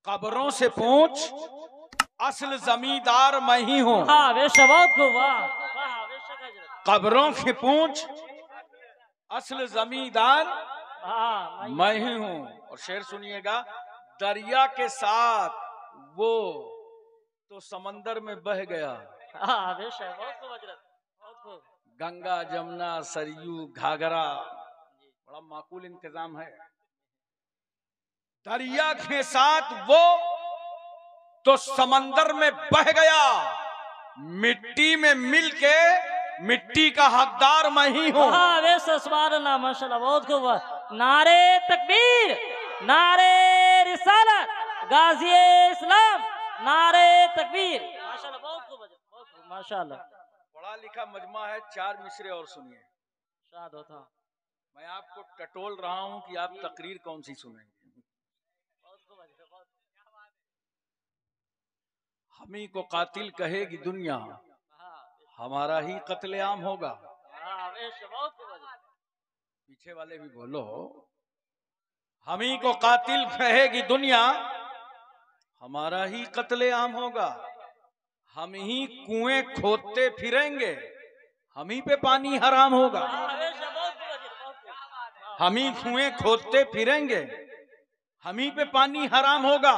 कब्रों से पूछ, असल जमींदार मैं ही हूँ। कब्रों से पूछ, असल जमींदार मैं ही हूँ। और शेर सुनिएगा, दरिया के साथ वो तो समंदर में बह गया। गंगा जमुना सरयू घाघरा, बड़ा माकूल इंतजाम है। दरिया के साथ वो तो समंदर में बह गया, मिट्टी में मिलके मिट्टी का हकदार मैं ही हूँ। माशाल्लाह, बहुत खूब। नारे तकबीर, नारे रिसालत, गाज़िए इस्लाम, नारे तकबीर। माशाल्लाह, बहुत खूब, बहुत खूब, माशाल्लाह। पढ़ा लिखा मजमा है। 4 मिसरे और सुनिए। शाद होता। मैं आपको टटोल रहा हूं कि आप तकरीर कौन सी सुनेंगे। हमी को कातिल कहेगी दुनिया, हमारा ही कत्लेआम होगा। पीछे वाले भी बोलो। हमी को कातिल कहेगी दुनिया, हमारा ही कत्लेआम होगा। हम ही कुएं खोदते फिरेंगे, हम ही पे पानी हराम होगा। हम ही कुएं खोदते फिरेंगे, हम ही पे पानी हराम होगा।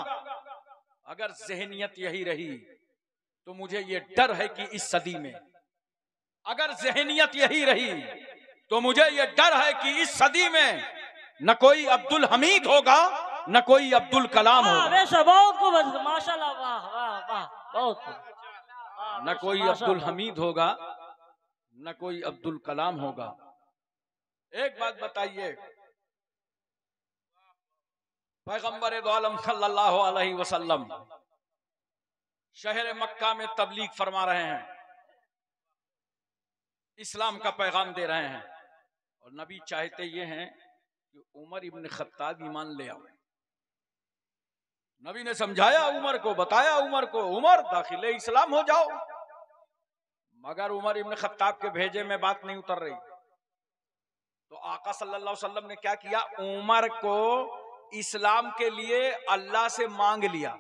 अगर ज़हनियत यही रही तो मुझे ये डर है कि इस सदी में, अगर ज़हनियत यही रही तो मुझे ये डर है कि इस सदी में न कोई अब्दुल हमीद होगा, न कोई अब्दुल कलाम होगा। बहुत खूब, माशाल्लाह, वाह वाह वाह, बहुत खूब। न कोई अब्दुल हमीद होगा, न कोई अब्दुल कलाम होगा। एक बात बताइए, पैगंबर दो आलम सल्लल्लाहु अलैहि वसल्लम शहर मक्का में तबलीग फरमा रहे हैं, इस्लाम का पैगाम दे रहे हैं, और नबी चाहते ये हैं कि उमर इब्न खत्ताब ईमान ले आए। नबी ने समझाया उमर को, बताया उमर को, उमर दाखिले इस्लाम हो जाओ। मगर उमर इब्न खत्ताब के भेजे में बात नहीं उतर रही। तो आका सल्लल्लाहु अलैहि वसल्लम ने क्या किया, उमर को इस्लाम के लिए अल्लाह से मांग लिया।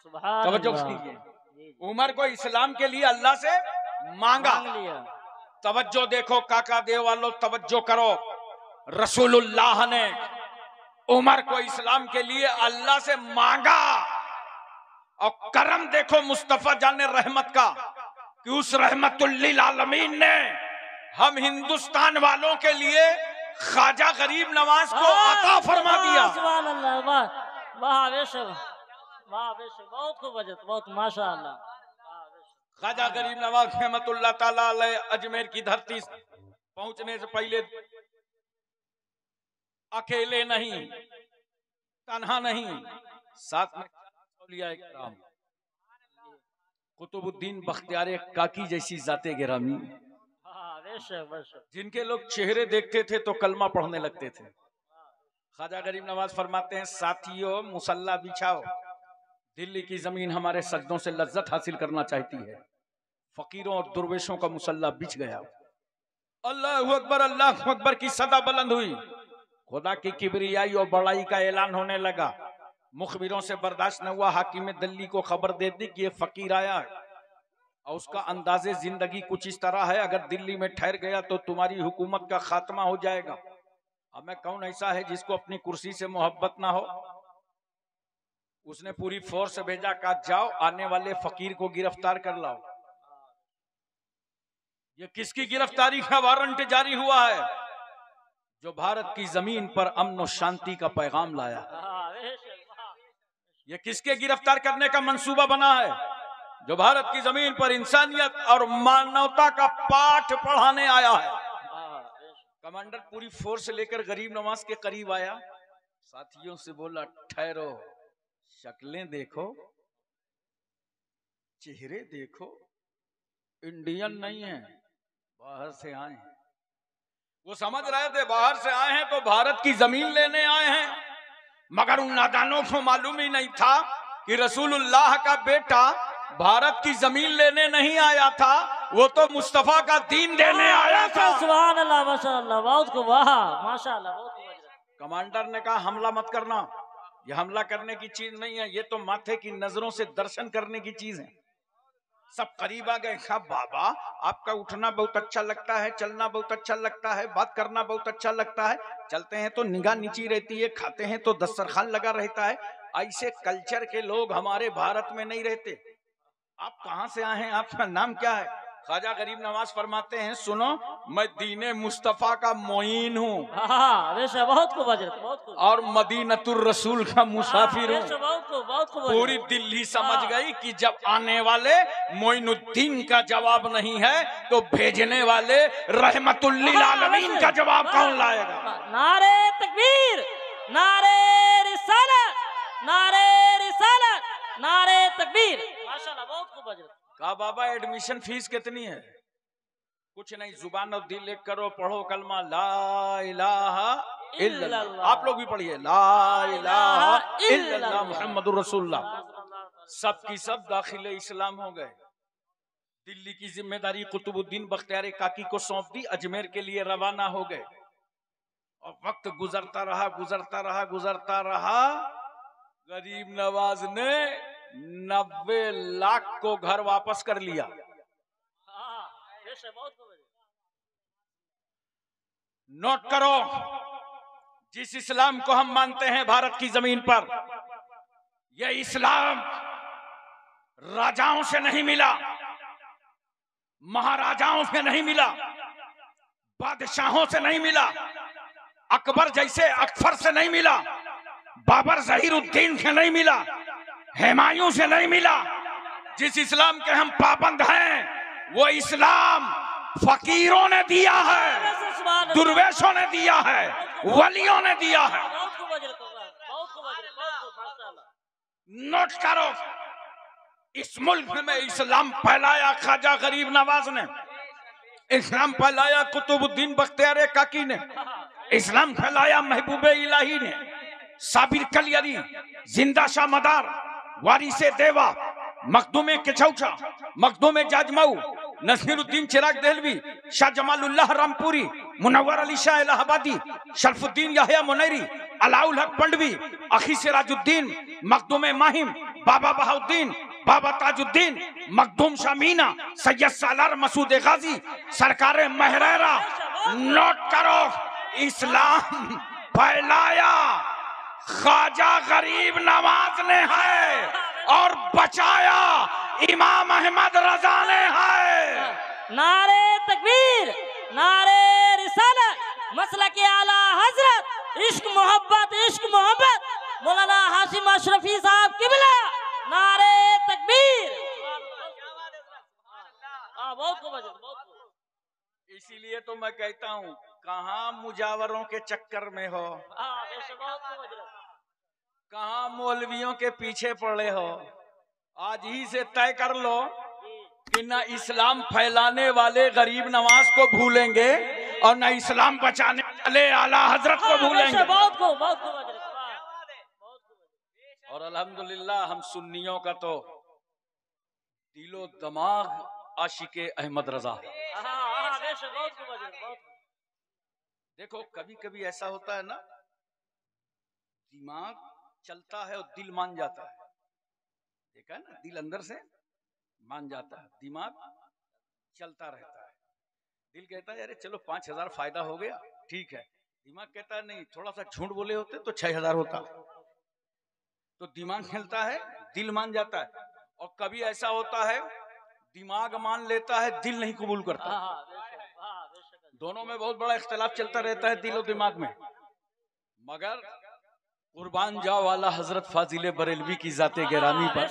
तवज्जो कीजिए, उमर को इस्लाम के लिए अल्लाह से मांगा। तवज्जो देखो काका देव वालों, तवज्जो करो। रसूलुल्लाह ने उमर को इस्लाम के लिए अल्लाह से मांगा। और करम देखो मुस्तफा जाने रहमत का, कि उस रहमतुल लिल आलमीन ने हम हिंदुस्तान वालों के लिए ख्वाजा गरीब नवाज को अता फरमा दिया। सुभान अल्लाह, वाह वाह, बहुत खूब, बहुत माशाअल्लाह। ख्वाजा गरीब नवाज रहमतुल्लाह ताला अलैह अजमेर की धरती पहुंचने से पहले अकेले नहीं, तन्हा नहीं, साथ में औलिया इकराम, कुतुबुद्दीन बख्तियार काकी जैसी जाते गिरामी, जिनके लोग चेहरे देखते थे तो कलमा पढ़ने लगते थे। ख्वाजा गरीब नवाज फरमाते हैं, साथियों मुसल्ला बिछाओ, दिल्ली की जमीन हमारे सजदों से लज्जत हासिल करना चाहती है। फकीरों और दुर्वेशों का मुसल्ला बिछ गया। अल्लाहु अकबर, अल्लाहु अकबर की सदा बुलंद हुई। खुदा की किबरियाई और बड़ाई का ऐलान होने लगा। मुखबिरों से बर्दाश्त न हुआ, हाकिम दिल्ली को खबर दे दी कि ये फकीर आया है और उसका अंदाजे जिंदगी कुछ इस तरह है, अगर दिल्ली में ठहर गया तो तुम्हारी हुकूमत का खात्मा हो जाएगा। अब मैं कौन ऐसा है जिसको अपनी कुर्सी से मोहब्बत ना हो। उसने पूरी फोर्स भेजा, कहा जाओ आने वाले फकीर को गिरफ्तार कर लाओ। ये किसकी गिरफ्तारी का वारंट जारी हुआ है? जो भारत की जमीन पर अमन और शांति का पैगाम लाया। ये किसके गिरफ्तार करने का मंसूबा बना है? जो भारत की जमीन पर इंसानियत और मानवता का पाठ पढ़ाने आया है। कमांडर पूरी फोर्स लेकर गरीब नवाज के करीब आया, साथियों से बोला, ठहरो, शक्लें देखो, चेहरे देखो, इंडियन नहीं है, बाहर से आए हैं। वो समझ रहे थे बाहर से आए हैं तो भारत की जमीन लेने आए हैं, मगर उन नादानों को मालूम ही नहीं था कि रसूलुल्लाह का बेटा भारत की जमीन लेने नहीं आया था, वो तो मुस्तफा का दीन देने आया था। सुभान अल्लाह, माशाअल्लाह, बहुत खूब, वाह माशाअल्लाह, बहुत खूब। कमांडर ने कहा, हमला मत करना, ये हमला करने की चीज नहीं है, ये तो माथे की नजरों से दर्शन करने की चीज है। सब करीब आ गए। कहा बाबा आपका उठना बहुत अच्छा लगता है, चलना बहुत अच्छा लगता है, बात करना बहुत अच्छा लगता है, चलते हैं तो निगाह नीची रहती है, खाते हैं तो दस्तरखान लगा रहता है। ऐसे कल्चर के लोग हमारे भारत में नहीं रहते। आप कहां से आए हैं, आपका नाम क्या है? ख्वाजा गरीब नवाज फरमाते हैं, सुनो मैं दीने मुस्तफा का मोइन हूँ बहुत खूब हजरत, बहुत खूब। और मदीनतुर रसूल का मुसाफिर हूँ। बहुत खूब। पूरी दिल्ली समझ गई कि जब आने वाले मोइनुद्दीन का जवाब नहीं है तो भेजने वाले रहमतुल्लिल आलमीन का जवाब कौन लाएगा? नारे तकबीर, नारे रिसालत, नारे रिसालत, नारे तकबीर। माशाल्लाह, बहुत खूब हजरत। कहा बाबा एडमिशन फीस कितनी है? कुछ नहीं, जुबान और दिल एक करो, पढ़ो कलमा ला इलाहा इल्लल्लाह। आप लोग भी पढ़िए ला इलाहा इल्लल्लाह मुहम्मदुर रसूलुल्लाह। सब की सब दाखिले इस्लाम हो गए। दिल्ली की जिम्मेदारी कुतुबुद्दीन बख्तियार काकी को सौंप दी, अजमेर के लिए रवाना हो गए। और वक्त गुजरता रहा, गुजरता रहा, गुजरता रहा। गरीब नवाज ने 90 लाख को घर वापस कर लिया। नोट करो, जिस इस्लाम को हम मानते हैं भारत की जमीन पर, यह इस्लाम राजाओं से नहीं मिला, महाराजाओं से नहीं मिला, बादशाहों से नहीं मिला, अकबर जैसे अकबर से नहीं मिला, बाबर ज़हीरुद्दीन से नहीं मिला, हुमायूं से नहीं मिला। जिस इस्लाम के हम पाबंद हैं वो इस्लाम फकीरों ने दिया है, दुर्वेशों ने दिया है, वलियों ने दिया है। नोट करो, इस मुल्क में इस्लाम फैलाया ख्वाजा गरीब नवाज ने, इस्लाम फैलाया कुतुबुद्दीन बख्तियार काकी ने, इस्लाम फैलाया महबूबे इलाही ने, साबिर कलियरी, जिंदा शाह मदार, वारिसे देवा, मखदूमे किचौचा, मखदूमे जाजमऊ, नसीरुद्दीन चिराग देहलवी, शाह जमालुल्लाह रामपुरी, मुनव्वर अली शाह इलाहाबादी, शरफुद्दीन याहिया मुनैरी, अलाउल हक पंडवी, अखी सिराजुद्दीन, मखदूमे माहिम, बाबा बहाउद्दीन, बाबा ताजुद्दीन, मखदूम शाह मीना, सैयद सालार मसूद गाजी, सरकार महरेरा। नोट करो, इस्लाम फैलाया ख्वाजा गरीब नवाज ने है और बचाया इमाम अहमद रजा ने है। नारे तकबीर, नारे रिसालत, मसला के आला हजरत, इश्क मोहब्बत, मौलाना हाशिम अशरफी साहब किबला। नारे तकबीर। बहुत खूब। इसीलिए तो मैं कहता हूँ, कहाँ मुजावरों के चक्कर में हो, कहाँ मौलवियों के पीछे पड़े हो। आज ही से तय कर लो कि न इस्लाम फैलाने वाले गरीब नवाज को भूलेंगे और न इस्लाम बचाने वाले आला हजरत को भूलेंगे। और अल्हम्दुलिल्लाह हम सुन्नियों का तो दिलो दिमाग आशिके अहमद रजा है। देखो कभी कभी ऐसा होता है ना, दिमाग चलता है और दिल मान जाता है। देखा है ना, दिल अंदर से मान जाता है, दिमाग चलता रहता है। दिल कहता है अरे चलो 5000 फायदा हो गया, ठीक है। दिमाग कहता है नहीं, थोड़ा सा झूठ बोले होते तो 6000 होता। तो दिमाग खेलता है, दिल मान जाता है। और कभी ऐसा होता है दिमाग मान लेता है, दिल नहीं कबूल करता। दोनों में बहुत बड़ा इख्तिलाफ चलता रहता है दिल और दिमाग में। मगर कुर्बान जाओ वाला हजरत फाजिले बरेलवी की जाते गिरामी पर,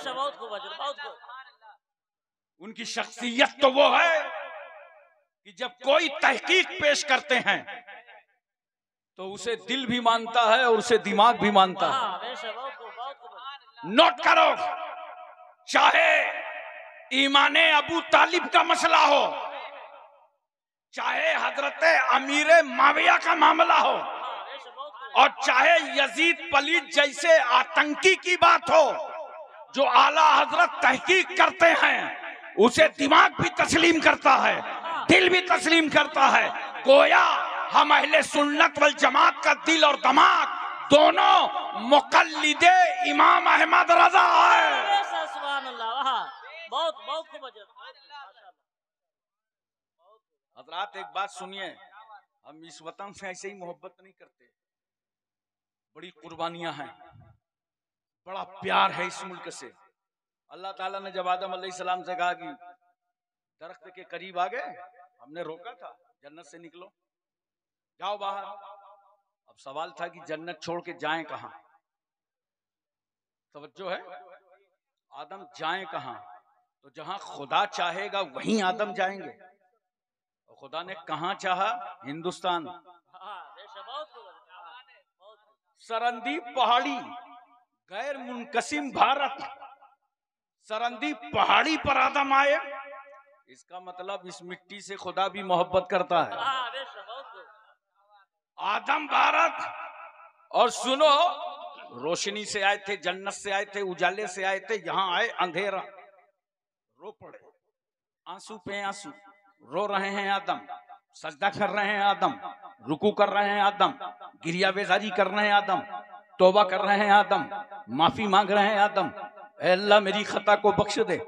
उनकी शख्सियत तो वो है कि जब कोई तहकीक पेश करते हैं तो उसे दिल भी मानता है और उसे दिमाग भी मानता है। नोट करो, चाहे ईमाने अबू तालिब का मसला हो, चाहे हजरत अमीर माविया का मामला हो, और चाहे यजीद पलीद जैसे आतंकी की बात हो, जो आला हजरत तहकीक करते हैं उसे दिमाग भी तस्लीम करता है, दिल भी तस्लीम करता है। गोया हम अहले सुन्नत वल जमात का दिल और दिमाग दोनों मुकल्लिदे इमाम अहमद रजा है। सुभान अल्लाह, वाह, बहुत बहुत खूब अजब। हजरात एक बात सुनिए, हम इस वतन से ऐसे ही मोहब्बत नहीं करते, बड़ी कुर्बानियां हैं, बड़ा प्यार है इस मुल्क से। अल्लाह ताला ने जब आदम अलैहिस्सलाम से कहा कि दरख्त के करीब आ गए, हमने रोका था जन्नत से निकलो, जाओ बाहर। अब सवाल था कि जन्नत छोड़ के जाएं कहां? तवज्जो है, आदम जाएं कहां? तो जहां खुदा चाहेगा वहीं आदम जाएंगे। और खुदा ने कहां चाहा? हिंदुस्तान। सरंदी पहाड़ी, गैर मुनकसिम भारत, सरंदी पहाड़ी पर आदम आए। इसका मतलब इस मिट्टी से खुदा भी मोहब्बत करता है। आदम भारत। और सुनो, रोशनी से आए थे, जन्नत से आए थे, उजाले से आए थे, यहां आए अंधेरा, रो पड़े, आंसू पे आंसू, रो रहे हैं आदम, सजदा कर रहे हैं आदम, रुकू कर रहे हैं आदम, गिरिया बेजारी कर रहे हैं आदम, तौबा कर रहे हैं आदम, माफी मांग रहे हैं आदम, ऐ अल्लाह मेरी खता को बख्श दे,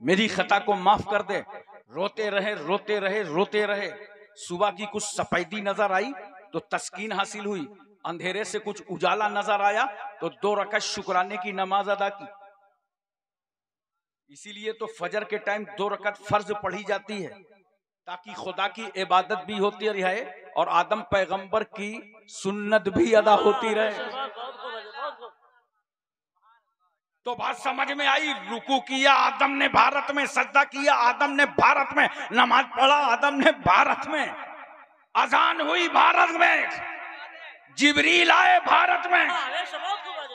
मेरी खता को माफ कर दे। रोते रहे रोते रहे रोते रहे। सुबह की कुछ सफेदी नजर आई तो तस्कीन हासिल हुई, अंधेरे से कुछ उजाला नजर आया तो 2 रकात शुक्राने की नमाज अदा की। इसीलिए तो फजर के टाइम 2 रकात फर्ज पढ़ी जाती है, ताकि खुदा की इबादत भी होती रहे और आदम पैगंबर की सुन्नत भी अदा होती रहे। तो बात समझ में आई। रुकू किया आदम ने भारत में, सजदा किया आदम ने भारत में, नमाज पढ़ा आदम ने भारत में, अजान हुई भारत में, जिब्रील आए भारत में।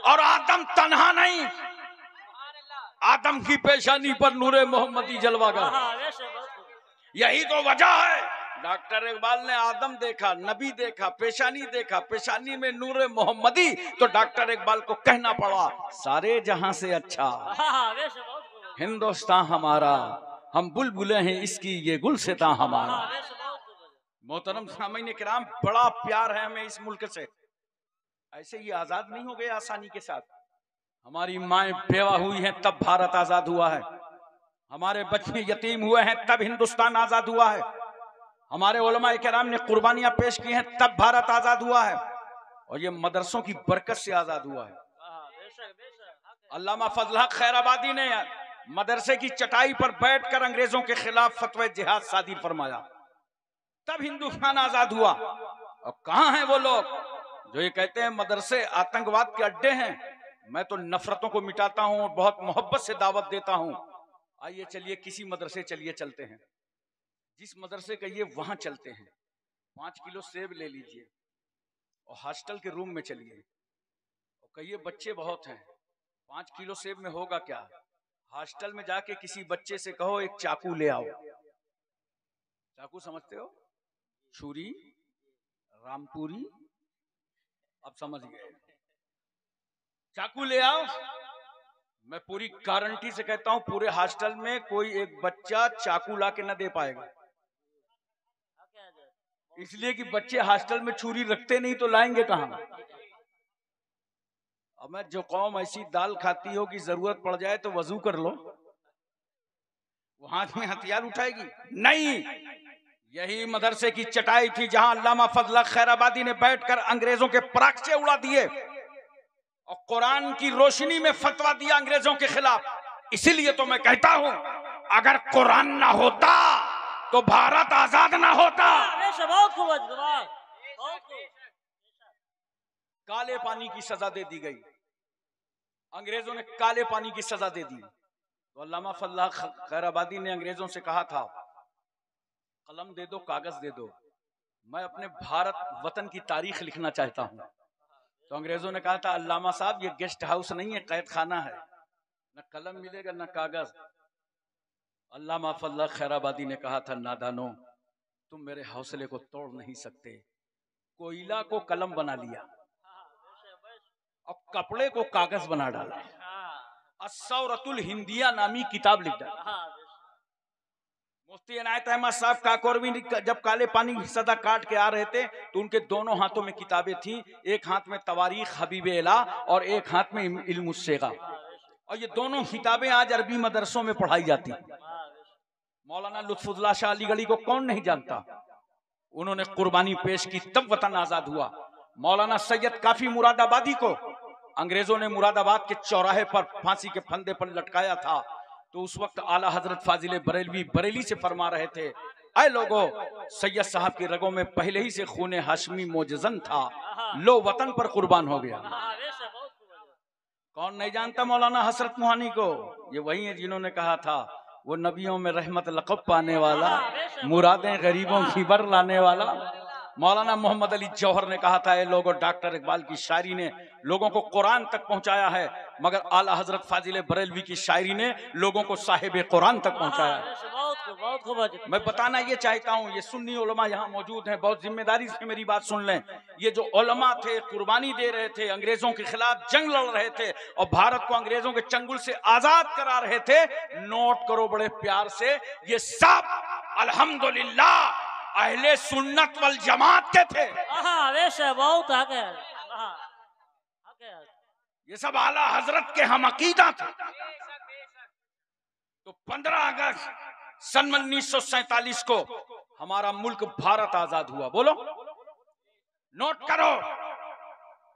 और आदम तन्हा नहीं, आदम की पेशानी पर नूरे मोहम्मदी जलवागा। यही तो वजह है, डॉक्टर इकबाल ने आदम देखा, नबी देखा, पेशानी देखा, पेशानी में नूरे मोहम्मदी, तो डॉक्टर इकबाल को कहना पड़ा सारे जहां से अच्छा हिंदुस्तान हमारा, हम बुलबुलें हैं इसकी ये गुलसिता हमारा। मोहतरम सामीन किराम, बड़ा प्यार है हमें इस मुल्क से। ऐसे ही आजाद नहीं हो गए आसानी के साथ। हमारी माएं बेवा हुई हैं तब भारत आजाद हुआ है, हमारे बच्चे यतीम हुए हैं तब हिंदुस्तान आजाद हुआ है, हमारे उलमाए किराम ने कुर्बानियां पेश की हैं तब भारत आजाद हुआ है, और ये मदरसों की बरकत से आजाद हुआ है। अल्लामा फजल हक खैराबादी ने मदरसे की चटाई पर बैठकर अंग्रेजों के खिलाफ फतवा जिहाद सादिर फरमाया, तब हिंदुस्तान आजाद हुआ। और कहां हैं वो लोग जो ये कहते हैं मदरसे आतंकवाद के अड्डे हैं? मैं तो नफरतों को मिटाता हूं और बहुत मोहब्बत से दावत देता हूं। आइए चलिए किसी मदरसे चलिए चलते हैं, जिस मदरसे कहिए वहां चलते हैं, 5 किलो सेब ले लीजिए और हॉस्टल के रूम में चलिए और कहिए बच्चे बहुत हैं, 5 किलो सेब में होगा क्या? हॉस्टल में जाके किसी बच्चे से कहो एक चाकू ले आओ। चाकू समझते हो? छुरी, रामपुरी, अब समझ गए। चाकू ले आओ। मैं पूरी गारंटी से कहता हूं पूरे हॉस्टल में कोई एक बच्चा चाकू ला के न दे पाएगा, इसलिए कि बच्चे हॉस्टल में छुरी रखते नहीं तो लाएंगे कहां? अब मैं जो कौम ऐसी दाल खाती हो कि जरूरत पड़ जाए तो वजू कर लो, वो हाथ में हथियार उठाएगी? नहीं। यही मदरसे की चटाई थी जहां अल्लामा फजल हक खैराबादी ने बैठकर अंग्रेजों के पराक्से उड़ा दिए और कुरान की रोशनी में फतवा दिया अंग्रेजों के खिलाफ। इसीलिए तो मैं कहता हूं अगर कुरान ना होता तो भारत आजाद ना होता। काले पानी की सजा दे दी गई, अंग्रेजों ने काले पानी की सजा दे दी। तो अल्लामा फजल हक खैराबादी ने अंग्रेजों से कहा था कलम दे दो, कागज दे दो, मैं अपने भारत वतन की तारीख लिखना चाहता हूं। तो अंग्रेजों ने कहा था अल्लामा साहब ये गेस्ट हाउस नहीं है, कैद खाना है, न कलम मिलेगा न कागज। अल्लामा फजल हक खैराबादी ने कहा था नादानो, तुम मेरे हौसले को तोड़ नहीं सकते। कोयला को कलम बना लिया और कपड़े को कागज बना डाला, अस्सौरतुल हिंदिया नामी किताब लिख डाला। मुफ्ती इनायत अहमद साहब काकोरवी जब काले पानी की सदा काट के आ रहे थे तो उनके दोनों हाथों में किताबें थी, एक हाथ में तवारीख हबीब इला और एक हाथ में इल्मुस्सेगा, और ये दोनों किताबें आज अरबी मदरसों में पढ़ाई जाती। मौलाना लुत्फुल्लाह शाह अलीगढ़ी को कौन नहीं जानता, उन्होंने कुर्बानी पेश की तब वतन आजाद हुआ। मौलाना सैयद काफी मुरादाबादी को अंग्रेजों ने मुरादाबाद के चौराहे पर फांसी के फंदे पर लटकाया था, तो उस वक्त आला हजरत फाजिल बरेलवी बरेली से फरमा रहे थे, ऐ लोगो, सैयद साहब की रगों में पहले ही से खून हाशमी मोजजन था, लो वतन पर कुर्बान हो गया। कौन नहीं जानता मौलाना हसरत मुहानी को? ये वही है जिन्होंने कहा था वो नबियों में रहमत लक़ब पाने वाला, मुरादें गरीबों की बर लाने वाला। मौलाना मोहम्मद अली जौहर ने कहा था, ये लोगों, डॉक्टर इकबाल की शायरी ने लोगों को कुरान तक पहुंचाया है, मगर आला हजरत फाजिल बरेलवी की शायरी ने लोगों को साहिब कुरान तक पहुंचाया है। मैं बताना ये चाहता हूँ, ये सुन्नी उलमा यहाँ मौजूद हैं, बहुत जिम्मेदारी से मेरी बात सुन लें। ये जो उलमा थे, कुर्बानी दे रहे थे, अंग्रेजों के खिलाफ जंग लड़ रहे थे और भारत को अंग्रेजों के चंगुल से आजाद करा रहे थे, नोट करो बड़े प्यार से, ये सब अल्हम्दुलिल्लाह अहले सुन्नत वल जमात के थे। बहुत आगे। ये सब आला हजरत के हम अकीदा थे। तो 15 अगस्त सन 1947 को हमारा मुल्क भारत आजाद हुआ। बोलो, नोट करो,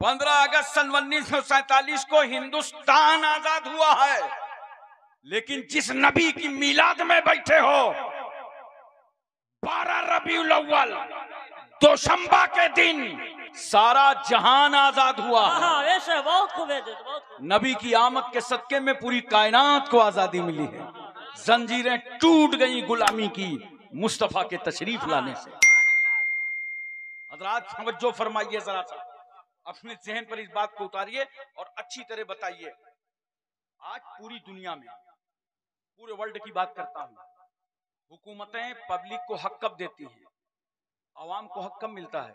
15 अगस्त सन 1947 को हिंदुस्तान आजाद हुआ है। लेकिन जिस नबी की मीलाद में बैठे हो, 12 रबीउल अव्वल दोशंबा के दिन सारा जहान आजाद हुआ है। बहुत खूब है, नबी की आमद के सदके में पूरी कायनात को आजादी मिली है। जंजीरें टूट गई गुलामी की मुस्तफा के तशरीफ लाने से। हजरात तवज्जो फरमाइए, जरा सा अपने जहन पर इस बात को उतारिए और अच्छी तरह बताइए। आज पूरी दुनिया में, पूरे वर्ल्ड की बात करता हूं, हुकूमतें पब्लिक को हक कब देती हैं? आवाम को हक कब मिलता है?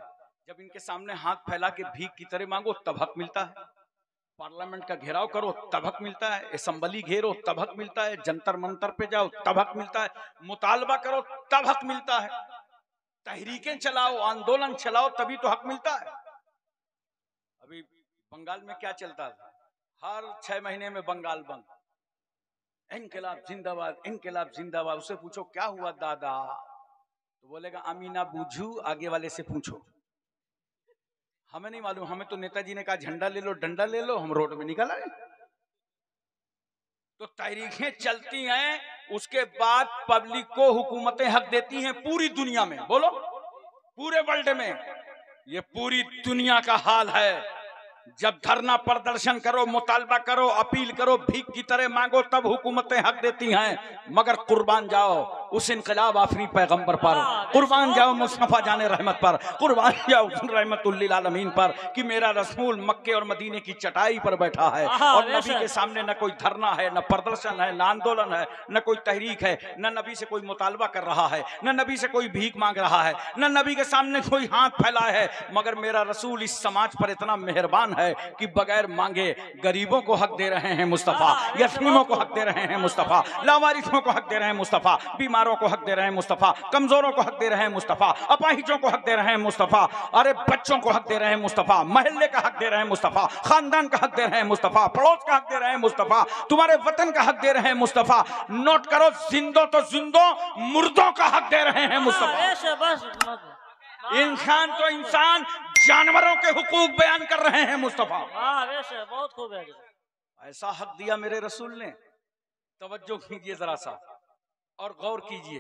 जब इनके सामने हाथ फैला के भीख की तरह मांगो तब हक मिलता है। पार्लियामेंट का घेराव करो तब हक मिलता है। असेंबली घेरो तब हक मिलता है। जंतर मंतर पे जाओ तब हक मिलता है। मुतालबा करो तब हक मिलता है। तहरीकें चलाओ, आंदोलन चलाओ, तभी तो हक मिलता है। अभी बंगाल में क्या चलता था? हर 6 महीने में बंगाल बंद, इनकलाब जिंदाबाद, इनकलाब जिंदाबाद। उससे पूछो क्या हुआ दादा, तो बोलेगा अमीना बूझू, आगे वाले से पूछो। हमें नहीं मालूम, हमें तो नेताजी ने कहा झंडा ले लो, डंडा ले लो, हम रोड में निकल आए। तो तहरीकें चलती हैं, उसके बाद पब्लिक को हुकूमतें हक देती हैं पूरी दुनिया में। बोलो, पूरे वर्ल्ड में ये पूरी दुनिया का हाल है। जब धरना प्रदर्शन करो, मुतालबा करो, अपील करो, भीख की तरह मांगो, तब हुकूमतें हक देती हैं। मगर कुर्बान जाओ उस इनकलाब आफरी पैगंबर पर, कुर्बान जाओ मुस्तफा जाने रहमत पर, कुर्बान जाओ रहमतुल लिल आलमीन पर कि मेरा रसूल मक्के और मदीने की चटाई पर बैठा है और नबी के सामने न कोई धरना है, न प्रदर्शन है, न आंदोलन है, न कोई तहरीक है, न नबी से कोई मुतालबा कर रहा है, न नबी से कोई भीख मांग रहा है, न नबी के सामने कोई हाथ फैला है। मगर मेरा रसूल इस समाज पर इतना मेहरबान है कि बगैर मांगे गरीबों को हक दे रहे हैं मुस्तफा, यतीमों को हक दे रहे हैं मुस्तफा, लावारिसों को हक दे रहे हैं मुस्तफा, बीमारों को हक दे रहे हैं मुस्तफा, कमजोरों को हक दे रहे हैं मुस्तफा, अपाहिजों को हक दे रहे हैं मुस्तफा, अरे बच्चों को हक दे रहे हैं मुस्तफा, महल्ले का हक दे रहे हैं मुस्तफा, खानदान का हक दे रहे हैं मुस्तफा, पड़ोस का हक दे रहे हैं मुस्तफा, तुम्हारे वतन का हक दे रहे हैं मुस्तफा। नोट करो, जिंदों तो जिंदों, मुर्दों का हक दे रहे हैं मुस्तफा। इंसान तो इंसान, जानवरों के हुकूक बयान कर रहे हैं मुस्तफा। बहुत खूब है, ऐसा हक दिया मेरे रसूल ने। तवज्जो कीजिए जरा सा और गौर कीजिए।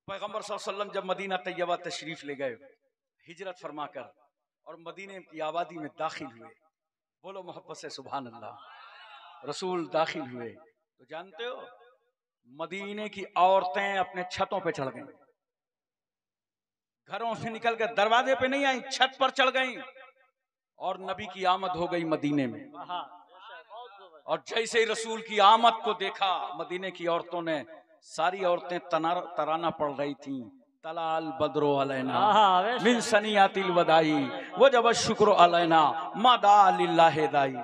पैगंबर सल्लल्लाहु अलैहि वसल्लम जब मदीना तैयबा तशरीफ ले गए, हिजरत फरमाकर, और मदीने की आबादी में दाखिल हुए, बोलो मोहब्बत से सुभान अल्लाह। रसूल दाखिल हुए तो जानते हो, मदीने की औरतें अपने छतों पे चढ़ गईं, घरों से निकलकर दरवाजे पे नहीं आई, छत पर चढ़ गईं, और नबी की आमद हो गई मदीने में। और जैसे ही रसूल की आमद को देखा, मदीने की औरतों ने, सारी औरतें तराना पढ़ रही थीं, तलाल बदरो अलैना मिन सनियातिल वदाई वजब शुक्र अलैना मादा लिल्लाहि दाई।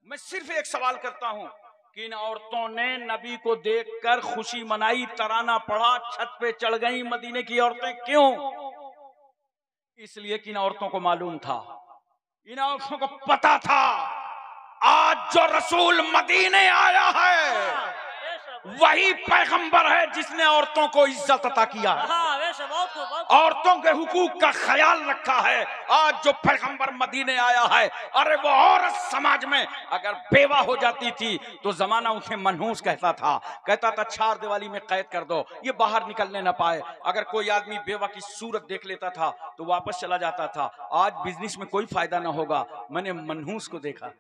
मैं सिर्फ एक सवाल करता हूं, किन औरतों ने नबी को देखकर खुशी मनाई, तराना पड़ा, छत पे चढ़ गई मदीने की औरतें। क्यों? इसलिए कि इन औरतों को मालूम था, इन औरतों को पता था आज जो रसूल मदीने आया है वही पैगंबर है जिसने औरतों को इज्जत अता किया है, औरतों के हुकूक का ख्याल रखा है। आज जो पैगंबर मदीने आया है, अरे वो औरत समाज में अगर बेवा हो जाती थी तो जमाना उसे मनहूस कहता था चार दीवारी में कैद कर दो, ये बाहर निकलने ना पाए। अगर कोई आदमी बेवा की सूरत देख लेता था तो वापस चला जाता था। आज बिजनेस में कोई फायदा ना होगा। मैंने मनहूस को देखा,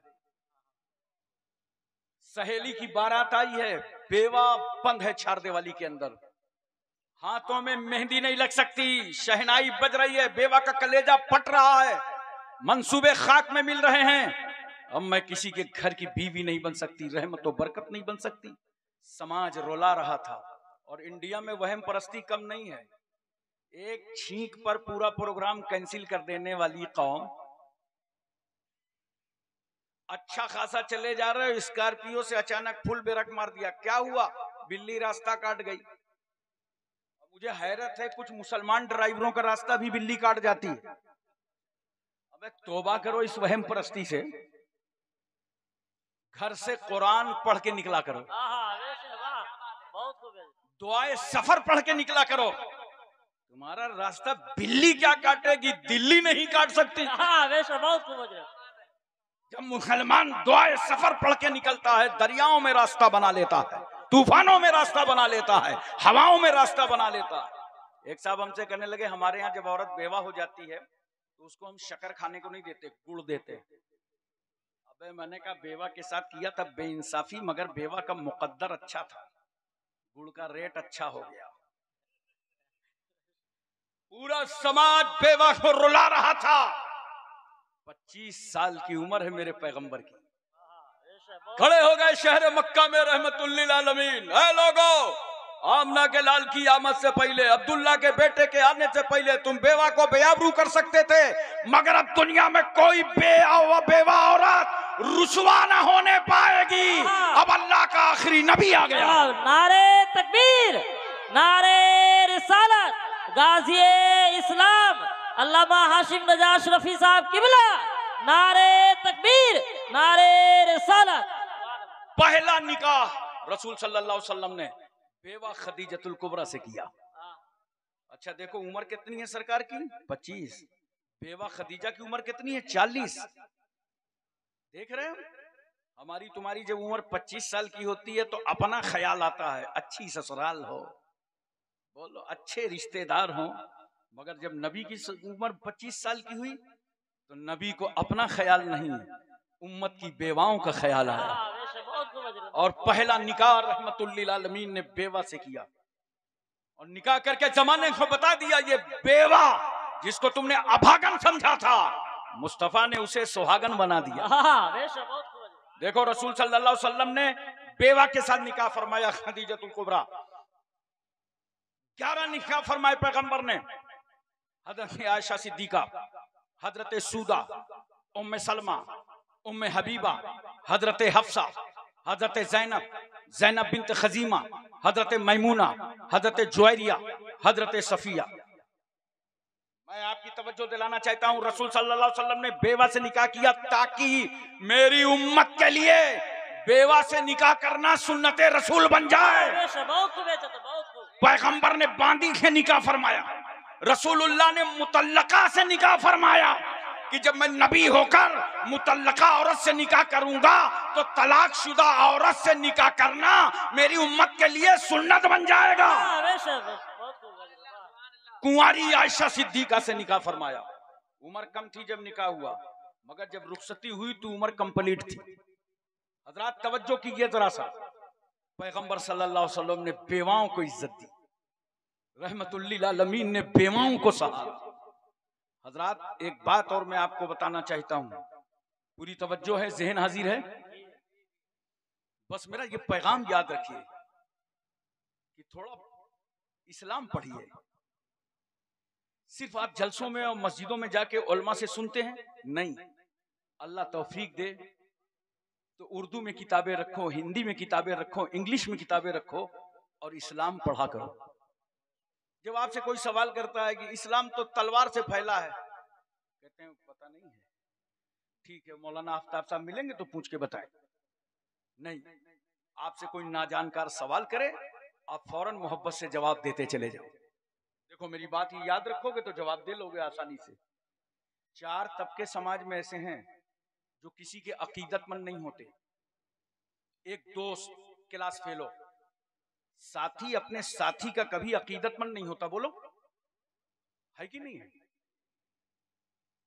सहेली की बारात आई है, बेवा बंद है चार दीवारी के अंदर, हाथों में मेहंदी नहीं लग सकती, शहनाई बज रही है, बेवा का कलेजा फट रहा है, मंसूबे खाक में मिल रहे हैं। अब मैं किसी के घर की बीवी नहीं बन सकती, रहमत और बरकत नहीं बन सकती। समाज रोला रहा था। और इंडिया में वहम परस्ती कम नहीं है। एक छींक पर पूरा प्रोग्राम कैंसिल कर देने वाली कौम, अच्छा खासा चले जा रहे हो, स्कॉर्पियो से अचानक फुल ब्रेक मार दिया, क्या हुआ? बिल्ली रास्ता काट गई। मुझे हैरत है, कुछ मुसलमान ड्राइवरों का रास्ता भी बिल्ली काट जाती है। अबे तौबा करो इस वहम परस्ती से, घर से कुरान पढ़ के निकला करो, दुआए सफर पढ़ के निकला करो। तुम्हारा रास्ता बिल्ली क्या काटेगी, दिल्ली नहीं काट सकती। जब मुसलमान दुआए सफर पढ़ के निकलता है, दरियाओं में रास्ता बना लेता है, तूफानों में रास्ता बना लेता है, हवाओं में रास्ता बना लेता है। एक साहब हमसे कहने लगे, हमारे यहाँ जब औरत बेवा हो जाती है तो उसको हम शक्कर खाने को नहीं देते, गुड़ देते। अबे मैंने कहा बेवा के साथ किया था बेइंसाफी, मगर बेवा का मुकद्दर अच्छा था, गुड़ का रेट अच्छा हो गया। पूरा समाज बेवा को रुला रहा था। 25 साल की उम्र है मेरे पैगंबर की। खड़े हो गए शहर मक्का में रहमतुल्लिल आलमीन। ऐ लोगो, आमना के लाल की आमद से पहले, अब्दुल्ला के बेटे के आने से पहले तुम बेवा को बेआबरू कर सकते थे, मगर अब दुनिया में कोई बेवा औरत रुसवा न होने पाएगी। अब अल्लाह का आखिरी नबी आ गया। नारे तकबीर, नारे रिसालत, गाज़ी इस्लाम अल्लामा हाशिम रजा अशरफी साहब किबला, नारे तकबीर, नारे रिसालत। पहला निकाह रसूल सल्लल्लाहु अलैहि वसल्लम ने बेवा खदीजतुल कुबरा से किया। अच्छा देखो उम्र कितनी है सरकार की, 25। बेवा खदीजा की उम्र कितनी है, 40। देख रहे हो, हमारी तुम्हारी जब उम्र 25 साल की होती है तो अपना ख्याल आता है, अच्छी ससुराल हो, बोलो अच्छे रिश्तेदार हो। मगर जब नबी की उम्र 25 साल की हुई तो नबी को अपना ख्याल नहीं, उम्मत की बेवाओं का ख्याल आया। और पहला निकाह रहमतुल्लिल आलमीन ने बेवा से किया, और निकाह करके जमाने को बता दिया, ये बेवा जिसको तुमने अभागन समझा था, मुस्तफा ने उसे सुहागन बना दिया। देखो रसूल सल्लल्लाहु अलैहि वसल्लम ने बेवा के साथ निकाह फरमाया खदीजतुल कुबरा। 11 निकाह फरमाए पैगंबर ने। हजरत आयशा सिद्दीका, हजरत सूदा, उम्मे सलमा, उम्मे हबीबा, हजरत हफ्सा, हजरत ज़ैनब बिन्त खजीमा, हजरत मैमूना, हजरत जुवैरिया, हजरत सफिया। मैं आपकी तवज्जो दिलाना चाहता हूं, रसूल सल्लल्लाहु अलैहि वसल्लम ने बेवा से निकाह किया ताकि मेरी उम्मत के लिए बेवा से निकाह करना सुन्नते रसूल बन जाए। पैगंबर ने बांदी से निकाह फरमाया, रसूलुल्लाह ने मुतल्लका से निकाह फरमाया कि जब मैं नबी होकर मुतल्लका औरत से निकाह करूंगा तो तलाक शुदा औरत से निकाह करना मेरी उम्मत के लिए सुन्नत बन जाएगा। कुंवारी आयशा सिद्दीका से निकाह फरमाया। उम्र कम थी जब निकाह हुआ, मगर जब रुखसती हुई तो उम्र कंप्लीट थी। हजरात तवज्जो कीजिए जरा सा, पैगंबर सल्लल्लाहु अलैहि वसल्लम ने बेवाओं को इज्जत दी, रहमतुल्लिल आलमीन ने बेवाओं को सहा। हजरात एक बात और मैं आपको बताना चाहता हूं, पूरी तवज्जो है, ज़हन हाजिर है, बस मेरा ये पैगाम याद रखिए कि थोड़ा इस्लाम पढ़िए। सिर्फ आप जलसों में और मस्जिदों में जाके उलमा से सुनते हैं, नहीं, अल्लाह तौफीक दे तो उर्दू में किताबें रखो, हिंदी में किताबें रखो, इंग्लिश में किताबें रखो और इस्लाम पढ़ा करो। जब आपसे कोई सवाल करता है कि इस्लाम तो तलवार से फैला है, कहते हैं पता नहीं है, ठीक है मौलाना आफ्ताब साहब मिलेंगे तो पूछ के बताएं। नहीं, आपसे कोई नाजानकार सवाल करे, आप फौरन मोहब्बत से जवाब देते चले जाओ। देखो मेरी बात ये याद रखोगे तो जवाब दे लोगे आसानी से। 4 तबके समाज में ऐसे हैं जो किसी के अकीदतमंद नहीं होते। एक दोस्त क्लास फेलो, साथी अपने साथी का कभी अकीदतमंद नहीं होता, बोलो है कि नहीं है?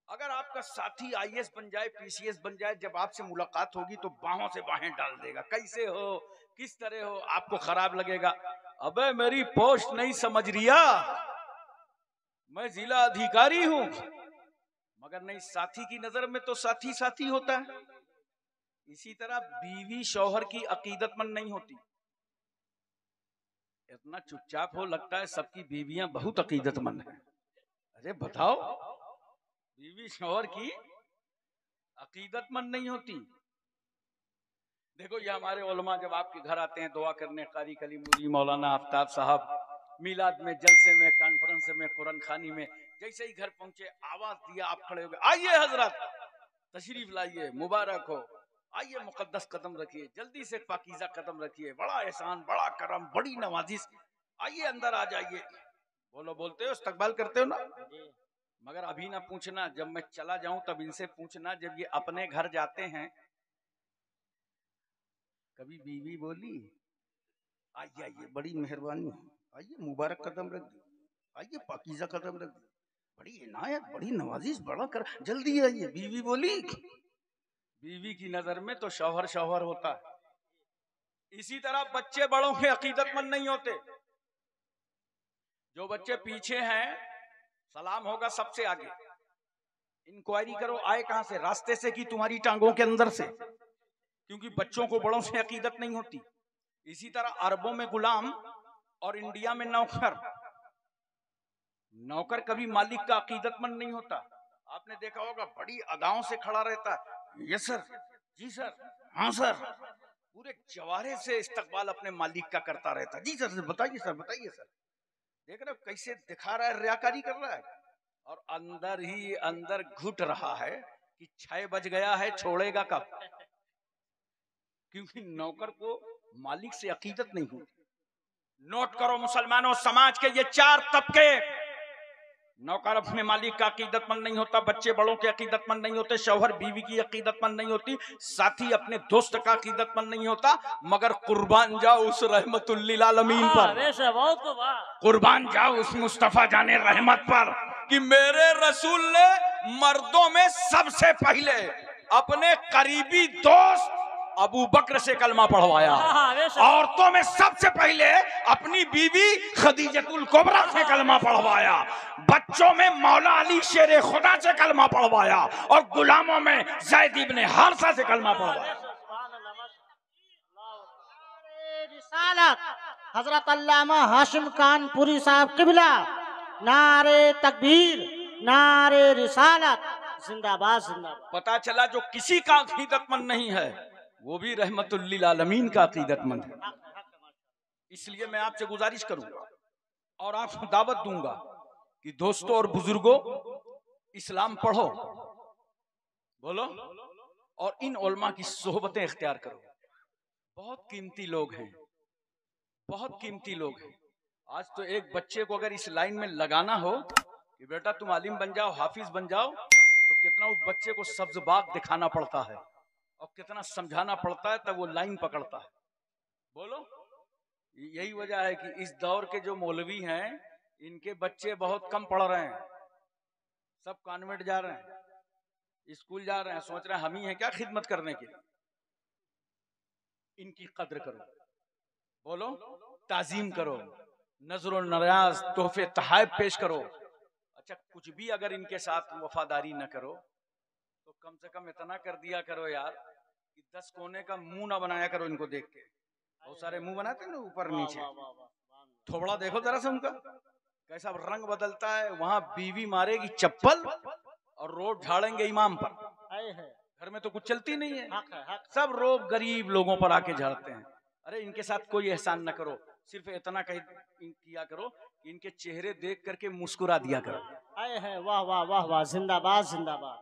अगर आपका साथी आईएएस बन जाए, पीसीएस बन जाए, जब आपसे मुलाकात होगी तो बाहों से बाहें डाल देगा, कैसे हो, किस तरह हो, आपको खराब लगेगा। अबे मेरी पोस्ट नहीं समझ रिया, मैं जिला अधिकारी हूं। मगर नहीं, साथी की नजर में तो साथी साथी होता है। इसी तरह बीवी शौहर की अकीदतमंद नहीं होती। इतना चुपचाप हो, लगता है सबकी बीवियां बहुत अकीदतमंद हैं। अरे बताओ, बीवी शौहर की अकीदतमंद नहीं होती। देखो ये हमारे उलमा जब आपके घर आते हैं दुआ करने, कारी कलीमुल्लाह मौलाना आफ्ताब साहब मिलाद में, जलसे में, कॉन्फ्रेंस में, कुरान खानी में, जैसे ही घर पहुंचे आवाज दिया, आप खड़े हो गए, आइए हजरत तशरीफ लाइए, मुबारक हो, आइए मुकद्दस कदम रखिए, जल्दी से पाकीज़ा कदम रखिए, बड़ा एहसान, बड़ा करम, बड़ी नवाजिश, आइए अंदर आ जाइए। बोलो, बोलते हो, इस्तकबाल करते हो ना? मगर अभी ना पूछना, जब मैं चला जाऊं तब इनसे पूछना, जब ये अपने घर जाते हैं कभी बीवी बोली आइए आइए बड़ी मेहरबानी, आइए मुबारक कदम रख दी, आइए पाकीज़ा कदम रख दी, बड़ी इनायत, बड़ी नवाजिश, बड़ा कर, जल्दी आइए, बीवी बोली? बीवी की नजर में तो शौहर शौहर होता है। इसी तरह बच्चे बड़ों के अकीदतमंद नहीं होते। जो बच्चे पीछे हैं सलाम होगा सबसे आगे, इंक्वायरी करो आए कहां से, रास्ते से कि तुम्हारी टांगों के अंदर से, क्योंकि बच्चों को बड़ों से अकीदत नहीं होती। इसी तरह अरबों में गुलाम और इंडिया में नौकर। नौकर कभी मालिक का अकीदतमंद नहीं होता। आपने देखा होगा बड़ी अदाओं से खड़ा रहता है, यस सर, जी सर, हाँ सर, पूरे जवारे से इस्तकबाल अपने मालिक का करता रहता है, जी सर, बताइए सर, बताइए सर। देख रहे हो कैसे दिखा रहा है, रियाकारी कर रहा है, और अंदर ही अंदर घुट रहा है कि 6 बज गया है, छोड़ेगा कब? क्योंकि नौकर को मालिक से अकीदत नहीं होती। नोट करो मुसलमानों, समाज के ये 4 तबके, नौकर अपने मालिक का अकीदतमंद नहीं होता, बच्चे बड़ों के अकीदतमंद नहीं होते, शौहर बीवी की अकीदतमंद नहीं होती, साथी अपने दोस्त का अकीदतमंद नहीं होता। मगर कुर्बान जाओ उस रहमतुल लिल आलमीन पर, कुर्बान जाओ उस मुस्तफा जाने रहमत पर कि मेरे रसूल ने मर्दों में सबसे पहले अपने करीबी दोस्त अबू बकर से कलमा पढ़वाया, औरतों में सबसे पहले अपनी बीवी खदीजतुल कुबरा से कलमा पढ़वाया, बच्चों में मौला अली शेर खुदा से कलमा पढ़वाया, और गुलामों में ज़ैद इब्ने हारिसा से कलमा पढ़वाया। हजरत अल्लामा हाशिम कानपुरी साहब किबला, नारे तकबीर, नारे रिसालत, जिंदाबाद जिंदाबाद। पता चला जो किसी का अकीदतमंद नहीं है वो भी रहमतुल लिल आलमीन का अकीदतमंद है। इसलिए मैं आपसे गुजारिश करूंगा और आपको दावत दूंगा कि दोस्तों और बुजुर्गों, इस्लाम पढ़ो, बोलो, और इन उलमा की सोहबतें इख्तियार करो। बहुत कीमती लोग हैं, बहुत कीमती लोग हैं। आज तो एक बच्चे को अगर इस लाइन में लगाना हो कि बेटा तुम आलिम बन जाओ, हाफिज बन जाओ, तो कितना उस बच्चे को सब्ज बाग दिखाना पड़ता है और कितना समझाना पड़ता है तब वो लाइन पकड़ता है। बोलो, यही वजह है कि इस दौर के जो मौलवी हैं इनके बच्चे बहुत कम पढ़ रहे हैं, सब कॉन्वेंट जा रहे हैं, स्कूल जा रहे हैं, सोच रहे हैं हम ही हैं क्या खिदमत करने के लिए। इनकी कद्र करो, बोलो, ताजीम करो, नजर नयाज तोहफे तहाइफ पेश करो। अच्छा, कुछ भी अगर इनके साथ वफादारी न करो तो कम से कम इतना कर दिया करो यार कि 10 कोने का मुंह ना बनाया करो इनको देख के। बहुत सारे मुंह बनाते हैं ना ऊपर नीचे, थोबड़ा देखो जरा से उनका कैसा रंग बदलता है। वहां बीवी मारेगी चप्पल और रोड झाड़ेंगे इमाम पर, घर में तो कुछ चलती नहीं है, हक है, हक। सब रोग गरीब लोगों पर आके झाड़ते हैं। अरे इनके साथ कोई एहसान न करो, सिर्फ इतना किया करो कि इनके चेहरे देख करके मुस्कुरा दिया करो। आए है, वाह वाह वाह वाह, जिंदाबाद जिंदाबाद।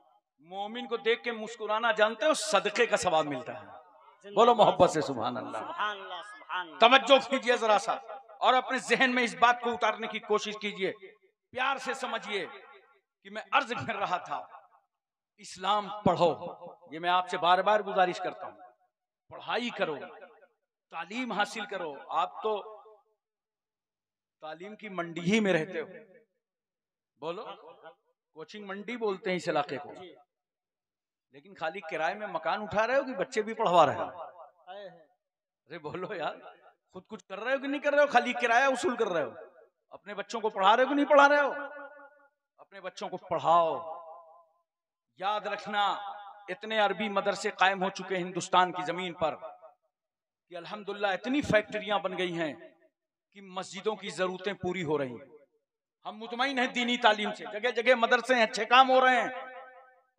मोमिन को देख के मुस्कुराना जानते हो, सदके का सवाब मिलता है। जिंदाबाद। बोलो मोहब्बत से सुभान अल्लाह। सुभान अल्लाह, सुभान अल्लाह। तवज्जो कीजिए जरा सा और अपने जहन में इस बात को उतारने की कोशिश कीजिए। प्यार से समझिए कि मैं अर्ज कर रहा था, इस्लाम पढ़ो। ये मैं आपसे बार बार गुजारिश करता हूँ, पढ़ाई करो, तालीम हासिल करो। आप तो तालीम की मंडी ही में रहते हो। बोलो, कोचिंग मंडी बोलते हैं इस इलाके को। लेकिन खाली किराए में मकान उठा रहे हो कि बच्चे भी पढ़वा रहे हो? अरे बोलो यार, खुद कुछ कर रहे हो कि नहीं कर रहे हो? खाली किराया वसूल कर रहे हो? अपने बच्चों को पढ़ा रहे हो कि नहीं पढ़ा रहे हो? अपने बच्चों को पढ़ाओ। याद रखना, इतने अरबी मदरसे कायम हो चुके हैं हिंदुस्तान की जमीन पर कि अल्हम्दुलिल्लाह इतनी फैक्ट्रियां बन गई हैं कि मस्जिदों की जरूरतें पूरी हो रही हैं। हम मुतमईन हैं दीनी तालीम से, जगह जगह मदरसे हैं, अच्छे काम हो रहे हैं,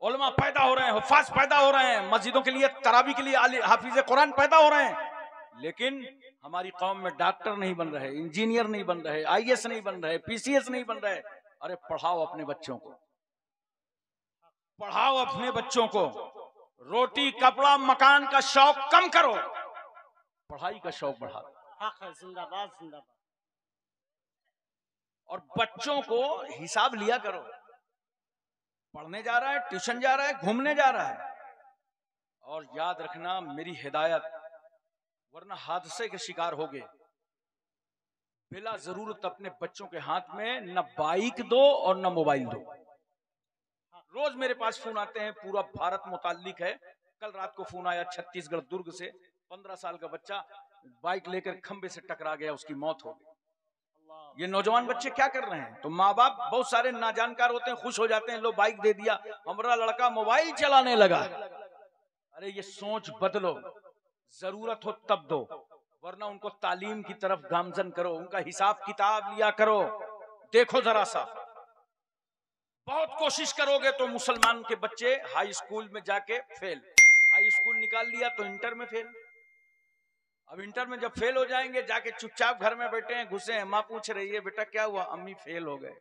उलमा पैदा हो रहे हैं, हुफ़ाज़ पैदा हो रहे हैं, मस्जिदों के लिए तरावी के लिए हाफिज़ कुरान पैदा हो रहे हैं। लेकिन हमारी कौम में डॉक्टर नहीं बन रहे, इंजीनियर नहीं बन रहे, IAS नहीं बन रहे, PCS नहीं बन रहे। अरे पढ़ाओ अपने बच्चों को, पढ़ाओ अपने बच्चों को। रोटी कपड़ा मकान का शौक कम करो, पढ़ाई का शौक बढ़ाओ। हक है, जिंदाबाद जिंदाबाद। और बच्चों को हिसाब लिया करो, पढ़ने जा रहा है, ट्यूशन जा रहा है, घूमने जा रहा है। और याद रखना मेरी हिदायत, वरना हादसे के शिकार हो गए। बिला जरूरत अपने बच्चों के हाथ में न बाइक दो और न मोबाइल दो। रोज मेरे पास फोन आते हैं, पूरा भारत मुताल्लिक है। कल रात को फोन आया छत्तीसगढ़ दुर्ग से, 15 साल का बच्चा बाइक लेकर खंबे से टकरा गया, उसकी मौत हो गई। ये नौजवान बच्चे क्या कर रहे हैं? तो माँ बाप बहुत सारे नाजानकार होते हैं, खुश हो जाते हैं, लो बाइक दे दिया, हमारा लड़का मोबाइल चलाने लगा। अरे ये सोच बदलो, जरूरत हो तब दो, वरना उनको तालीम की तरफ गामजन करो, उनका हिसाब किताब लिया करो। देखो जरा सा, बहुत कोशिश करोगे तो मुसलमान के बच्चे हाई स्कूल में जाके फेल, हाई स्कूल निकाल लिया तो इंटर में फेल। अब इंटर में जब फेल हो जाएंगे, जाके चुपचाप घर में बैठे हैं, घुसे हैं, माँ पूछ रही है बेटा क्या हुआ? अम्मी फेल हो गए।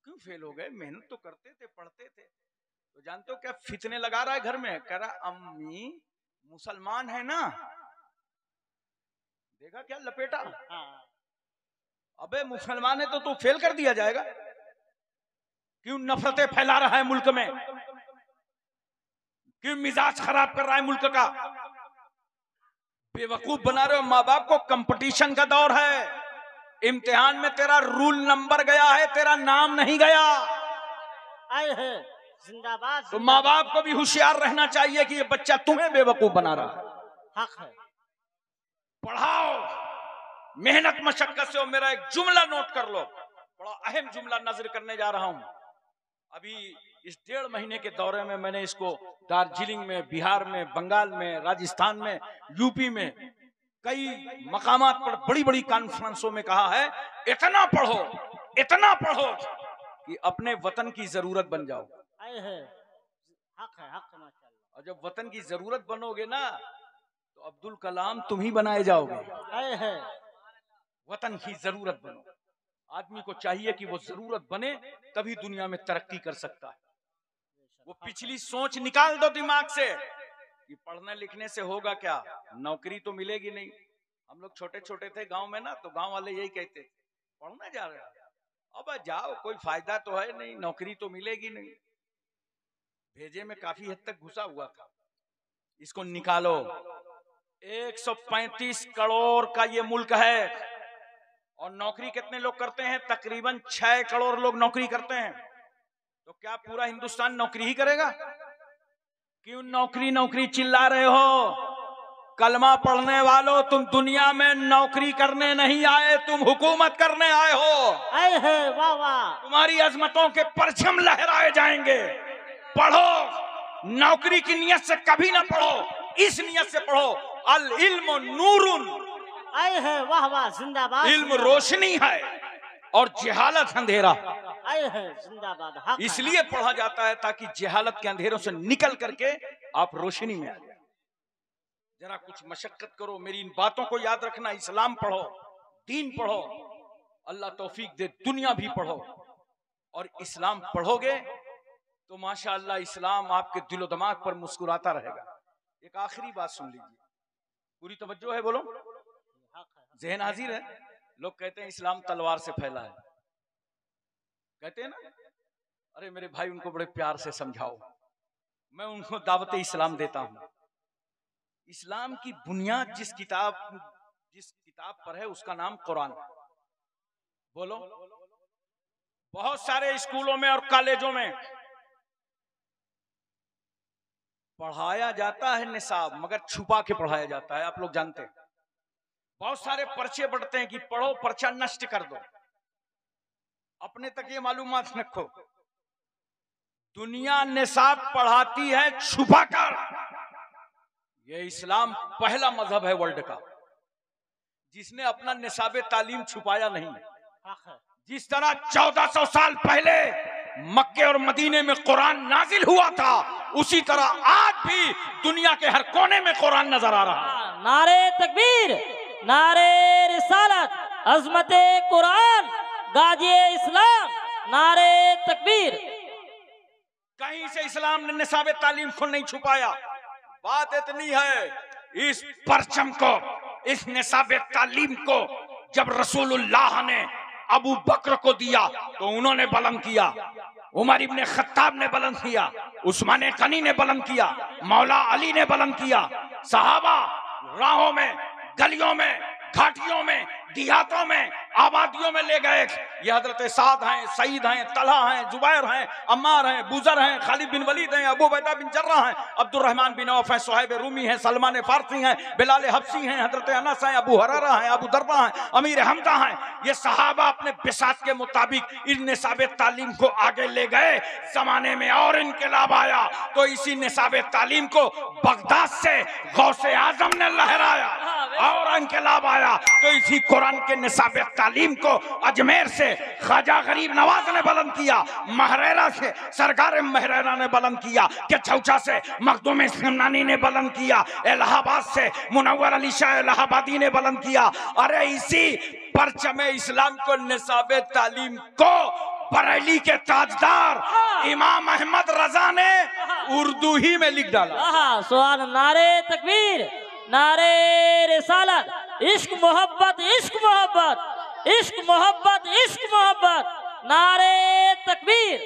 क्यों फेल हो गए? मेहनत तो करते थे, पढ़ते थे। तो जानते हो क्या फितने लगा रहा है घर में? कह रहा अम्मी मुसलमान है ना, देखा क्या लपेटा। अबे मुसलमान है तो तू फेल कर दिया जाएगा? क्यों नफरतें फैला रहा है मुल्क में? क्यों मिजाज खराब कर रहा है मुल्क का? बेवकूफ बना रहे हो माँ बाप को। कंपटीशन का दौर है, इम्तिहान में तेरा रूल नंबर गया है, तेरा नाम नहीं गया। आए है, जिंदाबाद। तो माँ बाप को भी होशियार रहना चाहिए कि ये बच्चा तुम्हें बेवकूफ बना रहा है। हक है। पढ़ाओ, मेहनत मशक्कत से हो। मेरा एक जुमला नोट कर लो, बड़ा अहम जुमला नजर करने जा रहा हूं। अभी इस 1.5 महीने के दौरे में मैंने इसको दार्जिलिंग में, बिहार में, बंगाल में, राजस्थान में, यूपी में कई मकामात पर बड़ी बड़ी कॉन्फ्रेंसों में कहा है, इतना पढ़ो, इतना पढ़ो कि अपने वतन की जरूरत बन जाओ। आए है, हक है, हक है, माशाअल्लाह। और जब वतन की जरूरत बनोगे ना, तो अब्दुल कलाम तुम ही बनाए जाओगे। आए है, वतन की जरूरत बनो। आदमी को चाहिए कि वो जरूरत बने, तभी दुनिया में तरक्की कर सकता है। वो पिछली सोच निकाल दो दिमाग से कि पढ़ने लिखने से होगा क्या, नौकरी तो मिलेगी नहीं। हम लोग छोटे छोटे थे गांव में ना, तो गांव वाले यही कहते, पढ़ने जा रहे हैं, अब जाओ, कोई फायदा तो है नहीं, नौकरी तो मिलेगी नहीं। भेजे में काफी हद तक घुसा हुआ था। इसको निकालो। 135 करोड़ का ये मुल्क है, और नौकरी कितने लोग करते हैं? तकरीबन 6 करोड़ लोग नौकरी करते हैं। तो क्या पूरा हिंदुस्तान नौकरी ही करेगा? क्यों नौकरी नौकरी चिल्ला रहे हो? कलमा पढ़ने वालों, तुम दुनिया में नौकरी करने नहीं आए, तुम हुकूमत करने आए हो। आए है, वाह वाह। तुम्हारी अजमतों के परचम लहराए जाएंगे। पढ़ो, नौकरी की नियत से कभी ना पढ़ो, इस नियत से पढ़ो, अल इल्म नूरुन। आए है, वाह वाह, जिंदाबाद। इल्म रोशनी है और जिहालत अंधेरा। आए है जिंदाबाद हक है, इसलिए पढ़ा जाता है ताकि जहालत के अंधेरों से निकल करके आप रोशनी में आ जाए। जरा कुछ मशक्कत करो, मेरी इन बातों को याद रखना। इस्लाम पढ़ो, दीन पढ़ो, अल्लाह तौफीक दे दुनिया भी पढ़ो। और इस्लाम पढ़ोगे तो माशाअल्लाह इस्लाम आपके दिलो दिमाग पर मुस्कुराता रहेगा। एक आखिरी बात सुन लीजिए, पूरी तवज्जो है, बोलो, हक है, जहन हाजिर है। लोग कहते हैं इस्लाम तलवार से फैला है, कहते हैं ना। अरे मेरे भाई, उनको बड़े प्यार से समझाओ। मैं उनको दावत इस्लाम देता हूं। इस्लाम की बुनियाद जिस किताब पर है उसका नाम कुरान। बोलो, बहुत सारे स्कूलों में और कॉलेजों में पढ़ाया जाता है निसाब, मगर छुपा के पढ़ाया जाता है। आप लोग जानते हैं, बहुत सारे पर्चे बढ़ते हैं कि पढ़ो, पर्चा नष्ट कर दो। अपने तक ये मालूमात रखो, दुनिया निसाब पढ़ाती है छुपा कर। ये इस्लाम पहला मजहब है वर्ल्ड का जिसने अपना निसाब तालीम छुपाया नहीं। हक है, जिस तरह 1400 साल पहले मक्के और मदीने में कुरान नाजिल हुआ था, उसी तरह आज भी दुनिया के हर कोने में कुरान नजर आ रहा है। नारे तकबीर, नारे रिसालत, अजमते कुरान, गाजी इस्लाम, नारे तकबीर। कहीं से इस्लाम ने निसाब तालीम को नहीं छुपाया। बात इतनी है, इस परचम को, इस निसाब तालीम को जब रसूलुल्लाह ने अबू बकर को दिया तो उन्होंने बुलंद किया, उमर इब्ने खत्ताब ने बुलंद किया, उस्मान गनी ने बुलंद किया, मौला अली ने बुलंद किया, सहाबा राहों में, गलियों में, घाटियों में, देहातों में, आबादियों में ले गए। ये हजरत साद हैं, सईद हैं, तलहा हैं, जुबैर हैं, अम्मार हैं, बुजर हैं, खालिद बिन वलीद हैं, अबू बैदा बिन जर्रा हैं, अब्दुर्रहमान बिन औफ हैं, सुहैब रूमी हैं, सलमान फारसी हैं, बिलाल हबसी हैं, हजरत अनस हैं, अबू हुरैरा हैं, अबू दर्दा हैं, अमीर हमजा हैं। ये सहाबा अपने बिसात के मुताबिक इन निसाब तालीम को आगे ले गए। जमाने में और इनकलाब आया तो इसी निसाब तालीम को बगदाद से गौसे आजम ने लहराया, और इनकलाब आया तो इसी कुरान के निसाब तालीम को अजमेर से ख्वाजा गरीब नवाज ने बुलंद किया, महरेरा से सरकार महरेरा ने बुलंद किया, के चौचा से मखदूम सिमनानी ने बुलंद किया, इलाहाबाद से मुनव्वर अली शाह इलाहाबादी ने बुलंद किया। अरे इसी परचम इस्लाम को, निसाब तालीम को बरेली के ताजदार इमाम अहमद रजा ने उर्दू ही में लिख डाला। सुभान, नारे तकबीर, नारे रिसालत, इश्क मोहब्बत, इश्क मोहब्बत, इश्क मोहब्बत, इश्क मोहब्बत, नारे तकबीर।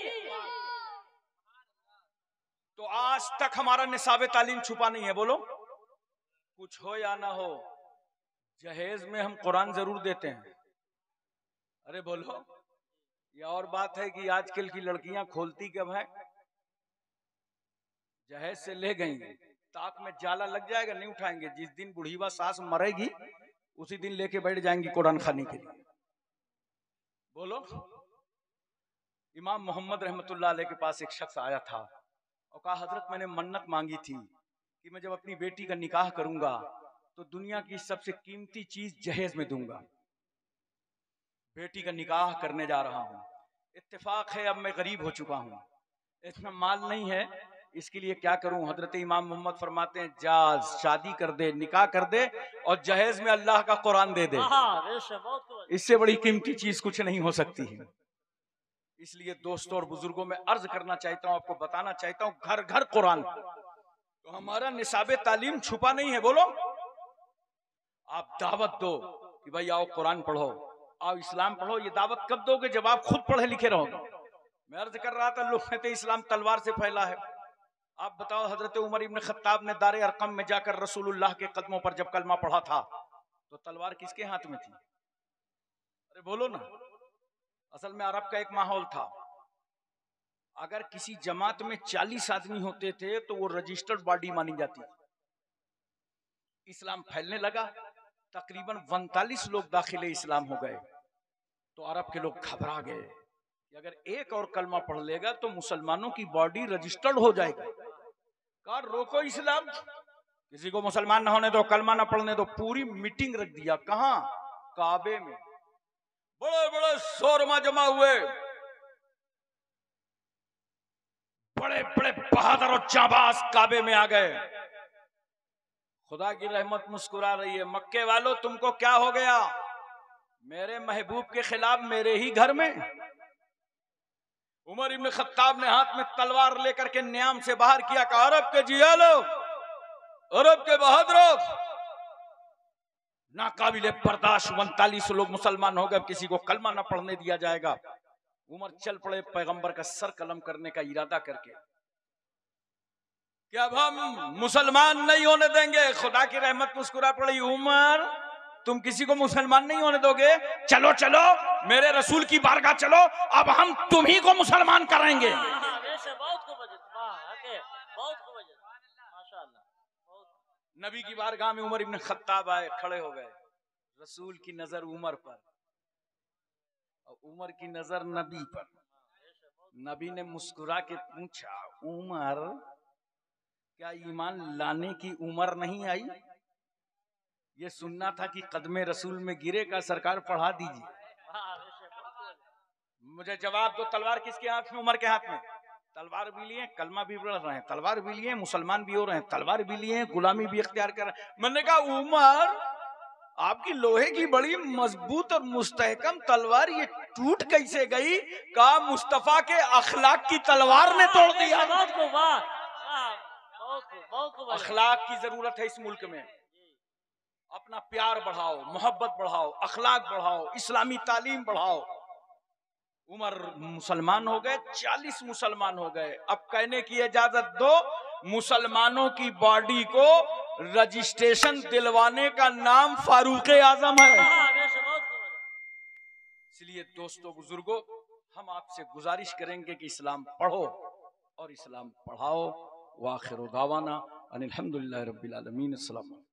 तो आज तक हमारा निसाब तालीम छुपा नहीं है। बोलो, कुछ हो या ना हो, जहेज में हम कुरान जरूर देते हैं। अरे बोलो, ये और बात है कि आजकल की लड़कियां खोलती कब है, जहेज से ले गई, ताक में जाला लग जाएगा, नहीं उठाएंगे। जिस दिन बुढ़ीवा सास मरेगी उसी दिन लेके बैठ जाएंगी कुरान खाने के लिए। बोलो, इमाम मोहम्मद रहमतुल्लाह अलैह के पास एक शख्स आया था और कहा, हजरत मैंने मन्नत मांगी थी कि मैं जब अपनी बेटी का निकाह करूंगा तो दुनिया की सबसे कीमती चीज जहेज में दूंगा। बेटी का निकाह करने जा रहा हूं, इत्तेफाक है अब मैं गरीब हो चुका हूं, इतना माल नहीं है, इसके लिए क्या करूं। हजरत इमाम मोहम्मद फरमाते हैं, जा शादी कर दे, निकाह कर दे और जहेज में अल्लाह का कुरान दे दे। इससे बड़ी कीमती चीज कुछ नहीं हो सकती है। इसलिए दोस्तों और बुजुर्गों में अर्ज करना चाहता हूं, आपको बताना चाहता हूं, घर घर कुरान। तो हमारा निसाब तालीम छुपा नहीं है। बोलो, आप दावत दो कि भाई आओ कुरान पढ़ो, आओ इस्लाम पढ़ो। ये दावत कब दोगे? जब आप खुद पढ़े लिखे रहोगे। मैं अर्ज कर रहा था, लोग कहते इस्लाम तलवार से फैला है। आप बताओ, हजरत उमर इब्न खत्ताब ने दारे अरकम में जाकर रसूलुल्लाह के कदमों पर जब कलमा पढ़ा था तो तलवार किसके हाथ में थी? अरे बोलो ना। असल में अरब का एक माहौल था, अगर किसी जमात में 40 आदमी होते थे तो वो रजिस्टर्ड बॉडी मानी जाती। इस्लाम फैलने लगा, तकरीबन 39 लोग दाखिले इस्लाम हो गए तो अरब के लोग घबरा गए कि अगर एक और कलमा पढ़ लेगा तो मुसलमानों की बॉडी रजिस्टर्ड हो जाएगी। कहा रोको इस्लाम, किसी को मुसलमान ना होने दो, कलमा ना पढ़ने दो। पूरी मीटिंग रख दिया। कहां? काबे में। बड़े बड़े शोरमा जमा हुए, बड़े बड़े बहादुर और जाबाज काबे में आ गए। खुदा की रहमत मुस्कुरा रही है, मक्के वालों तुमको क्या हो गया? मेरे महबूब के खिलाफ मेरे ही घर में। उमर इब्न खत्ताब ने हाथ में तलवार लेकर के न्याम से बाहर किया, कहा अरब के जियालो, अरब के बहादुरों, नाकाबिले बर्दाश्त 39 लोग मुसलमान हो गए, अब किसी को कलमा न पढ़ने दिया जाएगा। उमर चल पड़े पैगंबर का सर कलम करने का इरादा करके कि अब हम मुसलमान नहीं होने देंगे। खुदा की रहमत मुस्कुरा पड़ी, उमर तुम किसी को मुसलमान नहीं होने दोगे? चलो चलो मेरे रसूल की बारगाह चलो, अब हम तुम्ही को मुसलमान करेंगे। नबी की बारगाह में उमर इब्न खत्ताब आए, खड़े हो गए। रसूल की नजर उमर पर और उमर की नजर नबी पर। नबी ने मुस्कुरा के पूछा, उमर क्या ईमान लाने की उम्र नहीं आई? ये सुनना था कि कदमे रसूल में गिरे का सरकार पढ़ा दीजिए। मुझे जवाब दो, तलवार किसके हाथ में? उमर के हाथ में। तलवार भी लिए, कलमा भी पढ़ रहे हैं, तलवार भी लिए, मुसलमान भी हो रहे हैं, तलवार भी लिए, गुलामी भी इख्तियार कर रहे हैं। मैंने कहा उमर आपकी लोहे की बड़ी मजबूत और मुस्तहकम तलवार ये टूट कैसे गई? कहा मुस्तफा के अखलाक की तलवार ने तोड़ दिया। अखलाक की जरूरत है इस मुल्क में। अपना प्यार बढ़ाओ, मोहब्बत बढ़ाओ, अखलाक बढ़ाओ, इस्लामी तालीम बढ़ाओ। उमर मुसलमान हो गए, 40 मुसलमान हो गए। अब कहने की इजाजत दो, मुसलमानों की बॉडी को रजिस्ट्रेशन दिलवाने का नाम फारूक आजम है। इसलिए दोस्तों बुजुर्गों, हम आपसे गुजारिश करेंगे कि इस्लाम पढ़ो और इस्लाम पढ़ाओ। वाखिर दावाना अनिल हम्दुलिल्लाहि रब्बिल आलमीन। अस्सलाम।